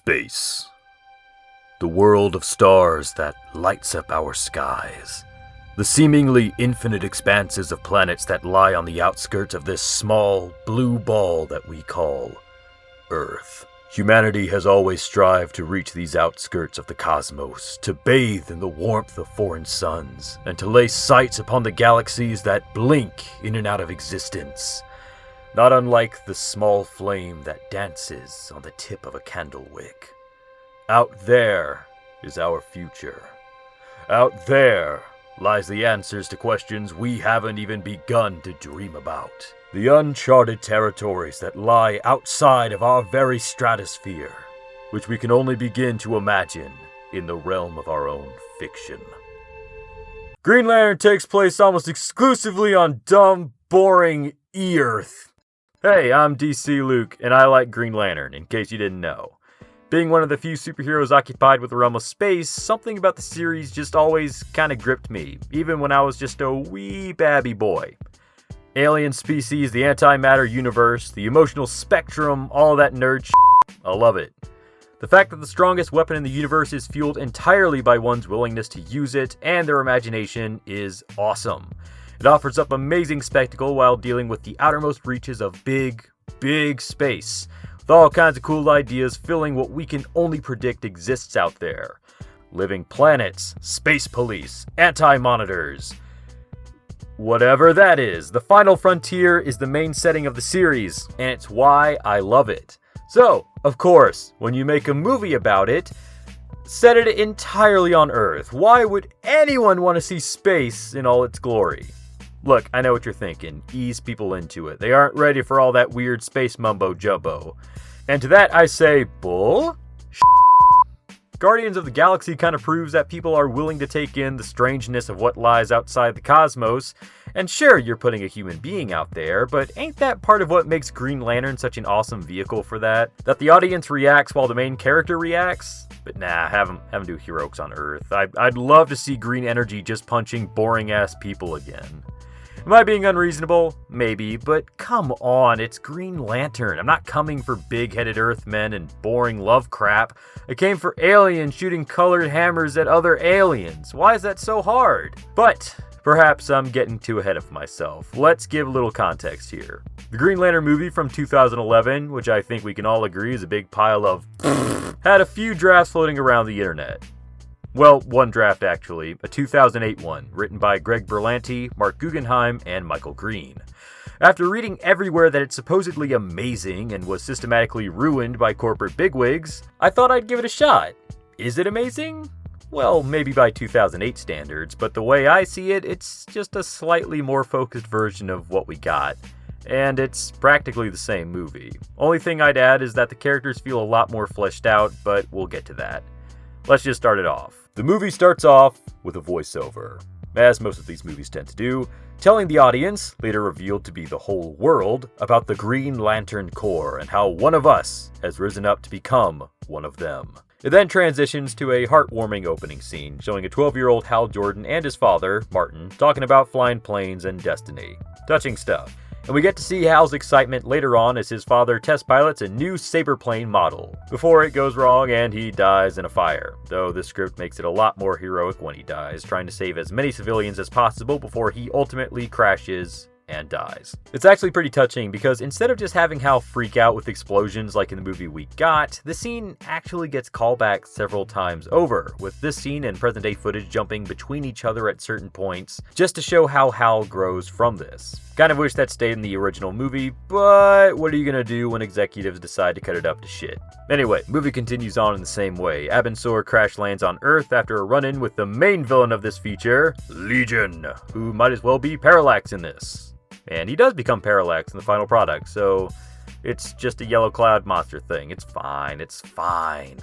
Space. The world of stars that lights up our skies. The seemingly infinite expanses of planets that lie on the outskirts of this small blue ball that we call Earth. Humanity has always strived to reach these outskirts of the cosmos, to bathe in the warmth of foreign suns, and to lay sights upon the galaxies that blink in and out of existence. Not unlike the small flame that dances on the tip of a candle wick. Out there is our future. Out there lies the answers to questions we haven't even begun to dream about. The uncharted territories that lie outside of our very stratosphere, which we can only begin to imagine in the realm of our own fiction. Green Lantern takes place almost exclusively on dumb, boring E-Earth. Hey, I'm DC Luke, and I like Green Lantern, in case you didn't know. Being one of the few superheroes occupied with the realm of space, something about the series just always kinda gripped me, even when I was just a wee babby boy. Alien species, the antimatter universe, the emotional spectrum, all that nerd shit, I love it. The fact that the strongest weapon in the universe is fueled entirely by one's willingness to use it and their imagination is awesome. It offers up amazing spectacle while dealing with the outermost reaches of big, big space, with all kinds of cool ideas filling what we can only predict exists out there. Living planets, space police, anti-monitors. Whatever that is, the final frontier is the main setting of the series, and it's why I love it. So, of course, when you make a movie about it, set it entirely on Earth. Why would anyone want to see space in all its glory? Look, I know what you're thinking. Ease people into it. They aren't ready for all that weird space mumbo-jumbo. And to that I say, bull? Guardians of the Galaxy kind of proves that people are willing to take in the strangeness of what lies outside the cosmos. And sure, you're putting a human being out there, but ain't that part of what makes Green Lantern such an awesome vehicle for that? That the audience reacts while the main character reacts? But nah, have him do heroics on Earth. I'd love to see Green Energy just punching boring-ass people again. Am I being unreasonable? Maybe, but come on, it's Green Lantern. I'm not coming for big-headed Earthmen and boring love crap. I came for aliens shooting colored hammers at other aliens. Why is that so hard? But perhaps I'm getting too ahead of myself. Let's give a little context here. The Green Lantern movie from 2011, which I think we can all agree is a big pile of had a few drafts floating around the internet. Well, one draft actually, a 2008 one, written by Greg Berlanti, Mark Guggenheim, and Michael Green. After reading everywhere that it's supposedly amazing and was systematically ruined by corporate bigwigs, I thought I'd give it a shot. Is it amazing? Well, maybe by 2008 standards, but the way I see it, it's just a slightly more focused version of what we got. And it's practically the same movie. Only thing I'd add is that the characters feel a lot more fleshed out, but we'll get to that. Let's just start it off. The movie starts off with a voiceover, as most of these movies tend to do, telling the audience, later revealed to be the whole world, about the Green Lantern Corps and how one of us has risen up to become one of them. It then transitions to a heartwarming opening scene, showing a 12-year-old Hal Jordan and his father, Martin, talking about flying planes and destiny. Touching stuff. And we get to see Hal's excitement later on as his father test pilots a new Saberplane model, before it goes wrong and he dies in a fire, though the script makes it a lot more heroic when he dies, trying to save as many civilians as possible before he ultimately crashes and dies. It's actually pretty touching because instead of just having Hal freak out with explosions like in the movie we got, the scene actually gets callback several times over, with this scene and present-day footage jumping between each other at certain points, just to show how Hal grows from this. Kind of wish that stayed in the original movie, but what are you gonna do when executives decide to cut it up to shit? Anyway, movie continues on in the same way. Abin-Sur crash lands on Earth after a run-in with the main villain of this feature, Legion, who might as well be Parallax in this. And he does become Parallax in the final product, so it's just a yellow cloud monster thing. It's fine, it's fine.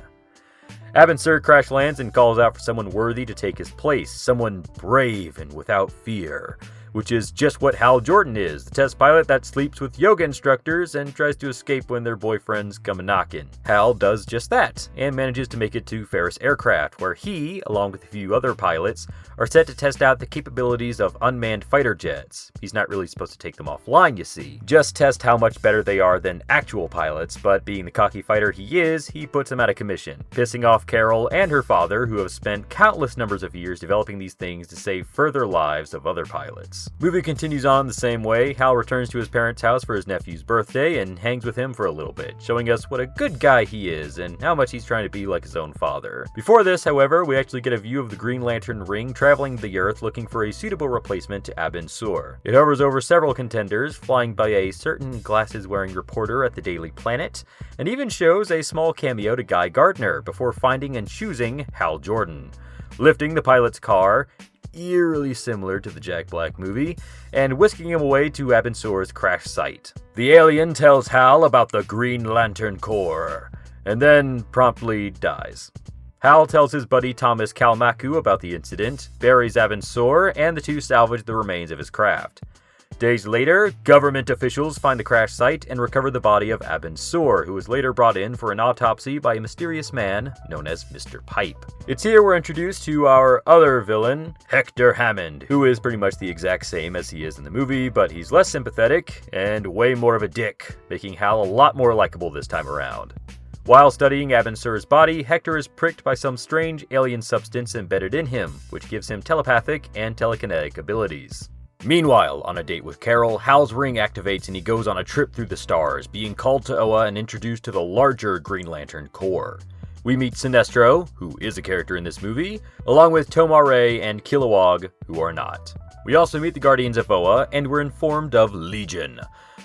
Abin-Sur crash lands and calls out for someone worthy to take his place, someone brave and without fear. which is just what Hal Jordan is, the test pilot that sleeps with yoga instructors and tries to escape when their boyfriends come a-knockin'. Hal does just that, and manages to make it to Ferris Aircraft, where he, along with a few other pilots, are set to test out the capabilities of unmanned fighter jets. He's not really supposed to take them offline, you see. Just test how much better they are than actual pilots, but being the cocky fighter he is, he puts them out of commission, pissing off Carol and her father, who have spent countless numbers of years developing these things to save further lives of other pilots. Movie continues on the same way. Hal returns to his parents' house for his nephew's birthday and hangs with him for a little bit, showing us what a good guy he is and how much he's trying to be like his own father. Before this, however, we actually get a view of the Green Lantern ring traveling the Earth looking for a suitable replacement to Abin Sur. It hovers over several contenders, flying by a certain glasses-wearing reporter at the Daily Planet, and even shows a small cameo to Guy Gardner before finding and choosing Hal Jordan, lifting the pilot's car, eerily similar to the Jack Black movie, and whisking him away to Abin Sur's crash site. The alien tells Hal about the Green Lantern Corps, and then promptly dies. Hal tells his buddy Thomas Kalmaku about the incident, buries Abin Sur, and the two salvage the remains of his craft. Days later, government officials find the crash site and recover the body of Abin Sur, who was later brought in for an autopsy by a mysterious man known as Mr. Pipe. It's here we're introduced to our other villain, Hector Hammond, who is pretty much the exact same as he is in the movie, but he's less sympathetic and way more of a dick, making Hal a lot more likable this time around. While studying Abin Sur's body, Hector is pricked by some strange alien substance embedded in him, which gives him telepathic and telekinetic abilities. Meanwhile, on a date with Carol, Hal's ring activates and he goes on a trip through the stars, being called to Oa and introduced to the larger Green Lantern Corps. We meet Sinestro, who is a character in this movie, along with Tomar-Re and Kilowog, who are not. We also meet the Guardians of Oa, and we're informed of Legion,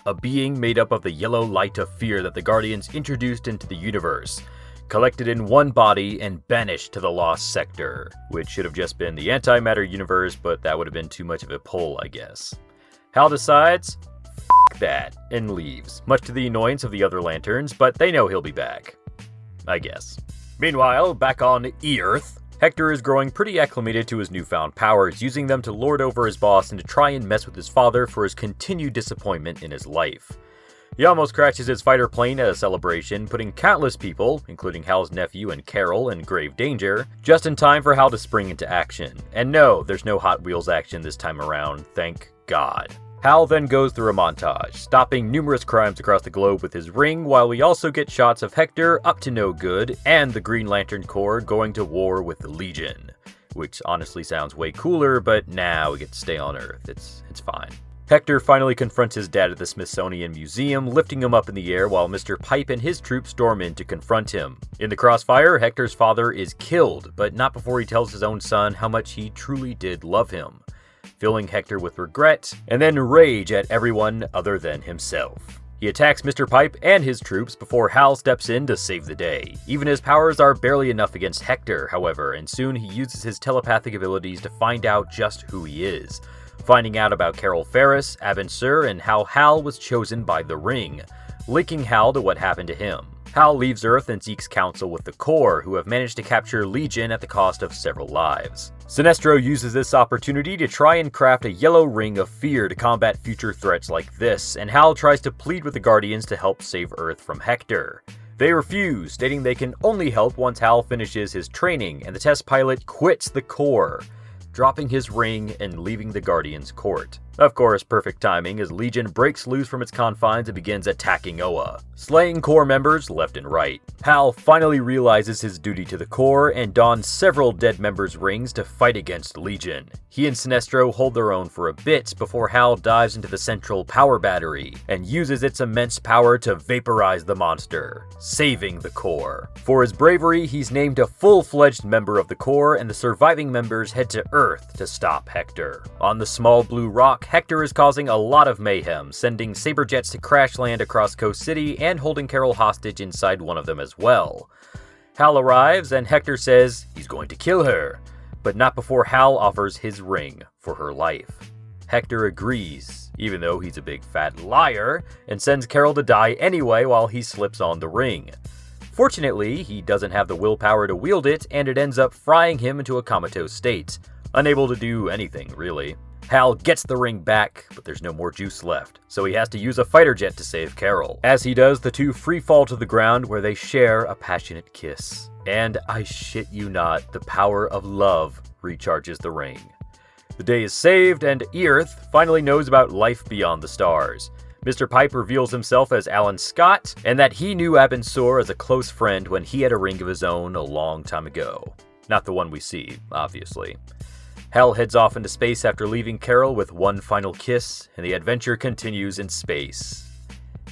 a being made up of the yellow light of fear that the Guardians introduced into the universe, collected in one body and banished to the Lost Sector, which should have just been the antimatter universe, but that would have been too much of a pull, I guess. Hal decides, f*** that, and leaves, much to the annoyance of the other Lanterns, but they know he'll be back. I guess. Meanwhile, back on E-Earth, Hector is growing pretty acclimated to his newfound powers, using them to lord over his boss and to try and mess with his father for his continued disappointment in his life. He almost crashes his fighter plane at a celebration, putting countless people, including Hal's nephew and Carol, in grave danger, just in time for Hal to spring into action. And no, there's no Hot Wheels action this time around, thank God. Hal then goes through a montage, stopping numerous crimes across the globe with his ring, while we also get shots of Hector up to no good, and the Green Lantern Corps going to war with the Legion. Which honestly sounds way cooler, but now we get to stay on Earth, it's fine. Hector finally confronts his dad at the Smithsonian Museum, lifting him up in the air while Mr. Pipe and his troops storm in to confront him. In the crossfire, Hector's father is killed, but not before he tells his own son how much he truly did love him, filling Hector with regret, and then rage at everyone other than himself. He attacks Mr. Pipe and his troops before Hal steps in to save the day. Even his powers are barely enough against Hector, however, and soon he uses his telepathic abilities to find out just who he is, finding out about Carol Ferris, Abin Sur, and how Hal was chosen by the Ring, linking Hal to what happened to him. Hal leaves Earth and seeks counsel with the Corps, who have managed to capture Legion at the cost of several lives. Sinestro uses this opportunity to try and craft a yellow ring of fear to combat future threats like this, and Hal tries to plead with the Guardians to help save Earth from Hector. They refuse, stating they can only help once Hal finishes his training, and the test pilot quits the Corps, dropping his ring and leaving the Guardians' court. Of course, perfect timing as Legion breaks loose from its confines and begins attacking Oa, slaying Corps members left and right. Hal finally realizes his duty to the Corps and dons several dead members' rings to fight against Legion. He and Sinestro hold their own for a bit before Hal dives into the central power battery and uses its immense power to vaporize the monster, saving the Corps. For his bravery, he's named a full-fledged member of the Corps, and the surviving members head to Earth to stop Hector. On the small blue rock, Hector is causing a lot of mayhem, sending Saberjets to crash land across Coast City and holding Carol hostage inside one of them as well. Hal arrives and Hector says he's going to kill her, but not before Hal offers his ring for her life. Hector agrees, even though he's a big fat liar, and sends Carol to die anyway while he slips on the ring. Fortunately, he doesn't have the willpower to wield it, and it ends up frying him into a comatose state, unable to do anything really. Hal gets the ring back, but there's no more juice left, so he has to use a fighter jet to save Carol. As he does, the two free fall to the ground where they share a passionate kiss. And I shit you not, the power of love recharges the ring. The day is saved, and Earth finally knows about life beyond the stars. Mr. Pipe reveals himself as Alan Scott, and that he knew Abin Sur as a close friend when he had a ring of his own a long time ago. Not the one we see, obviously. Hal heads off into space after leaving Carol with one final kiss, and the adventure continues in space.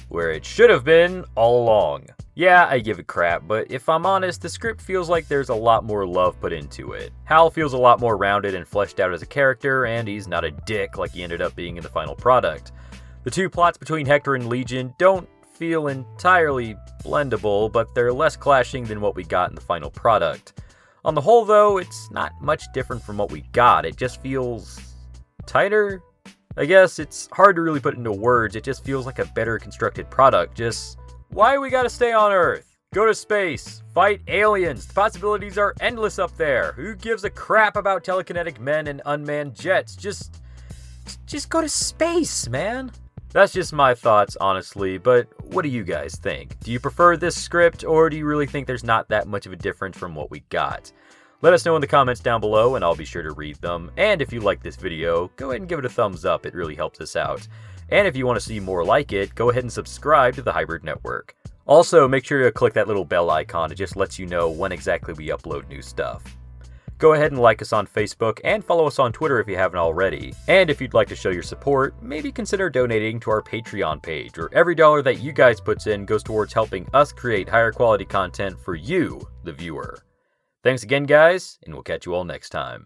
Where it should have been all along. Yeah, I give it crap, but if I'm honest, the script feels like there's a lot more love put into it. Hal feels a lot more rounded and fleshed out as a character, and he's not a dick like he ended up being in the final product. The two plots between Hector and Legion don't feel entirely blendable, but they're less clashing than what we got in the final product. On the whole, though, it's not much different from what we got. It just feels tighter? I guess it's hard to really put into words. It just feels like a better constructed product. Just, why we gotta stay on Earth? Go to space. Fight aliens. The possibilities are endless up there. Who gives a crap about telekinetic men and unmanned jets? Just go to space, man. That's just my thoughts, honestly, but what do you guys think? Do you prefer this script, or do you really think there's not that much of a difference from what we got? Let us know in the comments down below, and I'll be sure to read them. And if you like this video, go ahead and give it a thumbs up, it really helps us out. And if you want to see more like it, go ahead and subscribe to the Hybrid Network. Also, make sure to click that little bell icon, it just lets you know when exactly we upload new stuff. Go ahead and like us on Facebook and follow us on Twitter if you haven't already. And if you'd like to show your support, maybe consider donating to our Patreon page, where every dollar that you guys puts in goes towards helping us create higher quality content for you, the viewer. Thanks again, guys, and we'll catch you all next time.